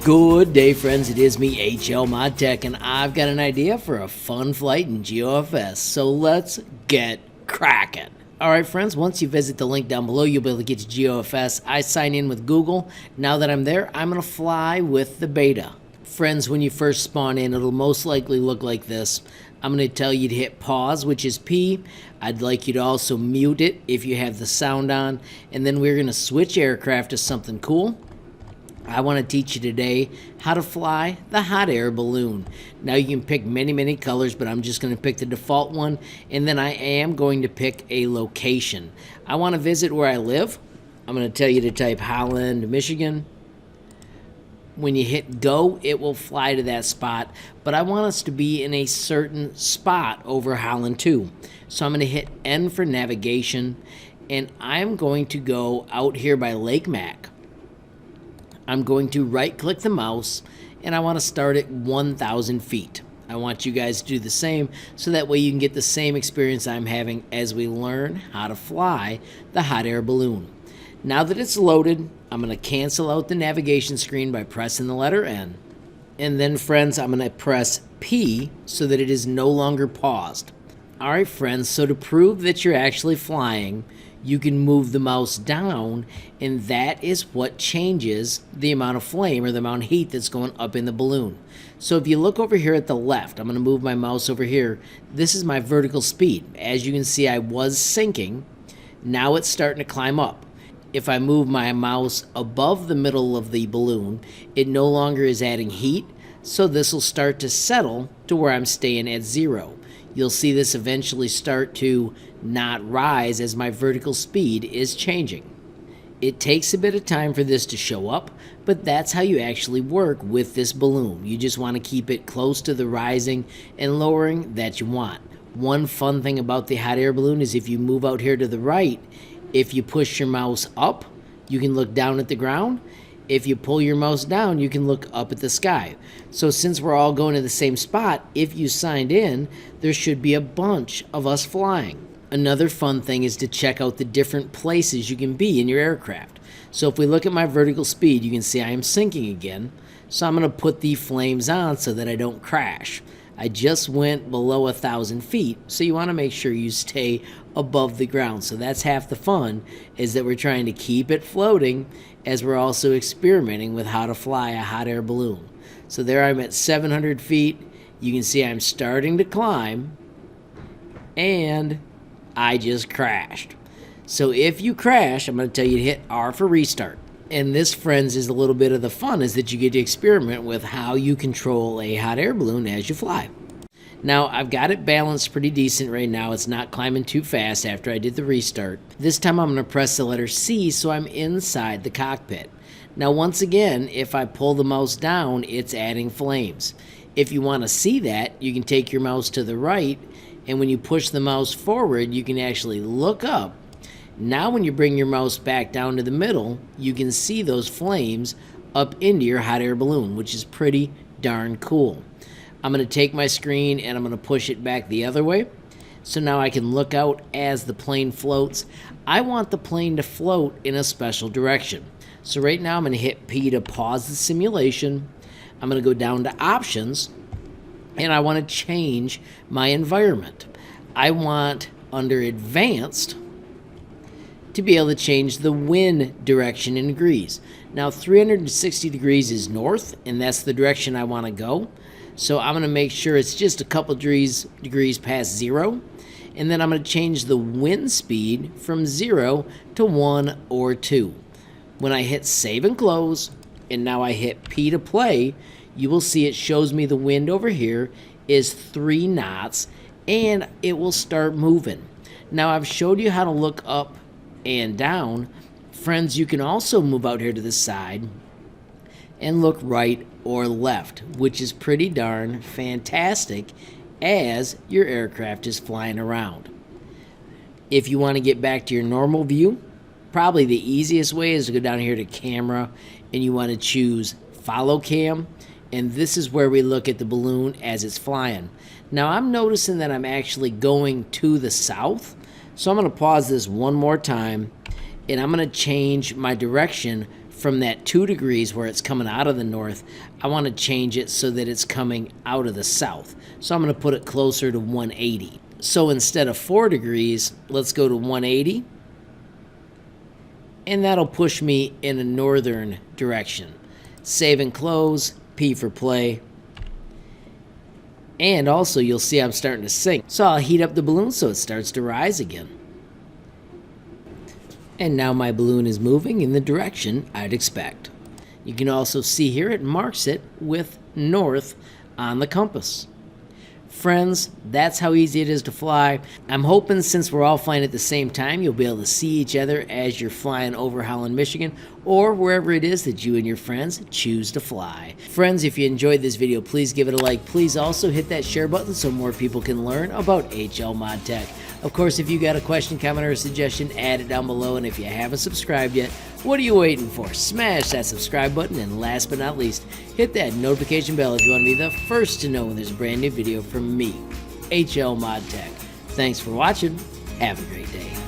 Good day, friends. It is me, HLModTech, and I've got an idea for a fun flight in GeoFS. So let's get cracking. All right, friends, once you visit the link down below, you'll be able to get to GeoFS. I sign in with Google. Now that I'm there, I'm going to fly with the beta. Friends, when you first spawn in, it'll most likely look like this. I'm going to tell you to hit pause, which is P. I'd like you to also mute it if you have the sound on. And then we're going to switch aircraft to something cool. I want to teach you today how to fly the hot air balloon. Now you can pick many colors, but I'm just going to pick the default one, and then I am going to pick a location. I want to visit where I live. I'm going to tell you to type Holland, Michigan. When you hit go, it will fly to that spot, but I want us to be in a certain spot over Holland 2. So I'm going to hit N for navigation, and I'm going to go out here by Lake Mac. I'm going to right-click the mouse, and I want to start at 1,000 feet. I want you guys to do the same, so that way you can get the same experience I'm having as we learn how to fly the hot air balloon. Now that it's loaded, I'm going to cancel out the navigation screen by pressing the letter N. And then, friends, I'm going to press P so that it is no longer paused. All right, friends, so to prove that you're actually flying, you can move the mouse down, and that is what changes the amount of flame or the amount of heat that's going up in the balloon. So if you look over here at the left, I'm going to move my mouse over here. This is my vertical speed. As you can see, I was sinking. Now it's starting to climb up. If I move my mouse above the middle of the balloon, it no longer is adding heat, so this will start to settle to where I'm staying at 0. You'll see this eventually start to not rise as my vertical speed is changing. It takes a bit of time for this to show up, but that's how you actually work with this balloon. You just want to keep it close to the rising and lowering that you want. One fun thing about the hot air balloon is if you move out here to the right, if you push your mouse up, you can look down at the ground. If you pull your mouse down, you can look up at the sky. So since we're all going to the same spot, if you signed in, there should be a bunch of us flying. Another fun thing is to check out the different places you can be in your aircraft. So if we look at my vertical speed, you can see I am sinking again. So I'm going to put the flames on so that I don't crash. I just went below 1,000 feet, so you want to make sure you stay above the ground. So that's half the fun, is that we're trying to keep it floating as we're also experimenting with how to fly a hot air balloon. So there I'm at 700 feet. You can see I'm starting to climb, and I just crashed. So if you crash, I'm going to tell you to hit R for restart. And this, friends, is a little bit of the fun, is that you get to experiment with how you control a hot air balloon as you fly. Now, I've got it balanced pretty decent right now. It's not climbing too fast after I did the restart. This time I'm going to press the letter C so I'm inside the cockpit. Now, once again, if I pull the mouse down, it's adding flames. If you want to see that, you can take your mouse to the right, and when you push the mouse forward, you can actually look up. Now when you bring your mouse back down to the middle, you can see those flames up into your hot air balloon, which is pretty darn cool. I'm going to take my screen and I'm going to push it back the other way. So now I can look out as the plane floats. I want the plane to float in a special direction. So right now I'm going to hit P to pause the simulation. I'm going to go down to options, and I want to change my environment. I want, under advanced, to be able to change the wind direction in degrees. Now 360 degrees is north, and that's the direction I want to go. So I'm going to make sure it's just a couple degrees past 0. And then I'm going to change the wind speed from 0 to 1 or 2. When I hit save and close, and now I hit P to play, you will see it shows me the wind over here is 3 knots, and it will start moving. Now I've showed you how to look up and down. Friends, you can also move out here to the side and look right or left, which is pretty darn fantastic as your aircraft is flying around. If you want to get back to your normal view, probably the easiest way is to go down here to camera, and you want to choose follow cam, and this is where we look at the balloon as it's flying. Now I'm noticing that I'm actually going to the south, so I'm going to pause this one more time, and I'm going to change my direction from that 2 degrees where it's coming out of the north, I want to change it so that it's coming out of the south. So I'm going to put it closer to 180. So instead of 4 degrees, let's go to 180. And that'll push me in a northern direction. Save and close, P for play. And also you'll see I'm starting to sink. So I'll heat up the balloon so it starts to rise again. And now my balloon is moving in the direction I'd expect. You can also see here it marks it with north on the compass. Friends, that's how easy it is to fly. I'm hoping since we're all flying at the same time, you'll be able to see each other as you're flying over Holland, Michigan, or wherever it is that you and your friends choose to fly. Friends, if you enjoyed this video, please give it a like. Please also hit that share button so more people can learn about HLModTech. Of course, if you got a question, comment, or a suggestion, add it down below. And if you haven't subscribed yet, what are you waiting for? Smash that subscribe button, and last but not least, hit that notification bell if you want to be the first to know when there's a brand new video from me, HLModTech. Thanks for watching. Have a great day.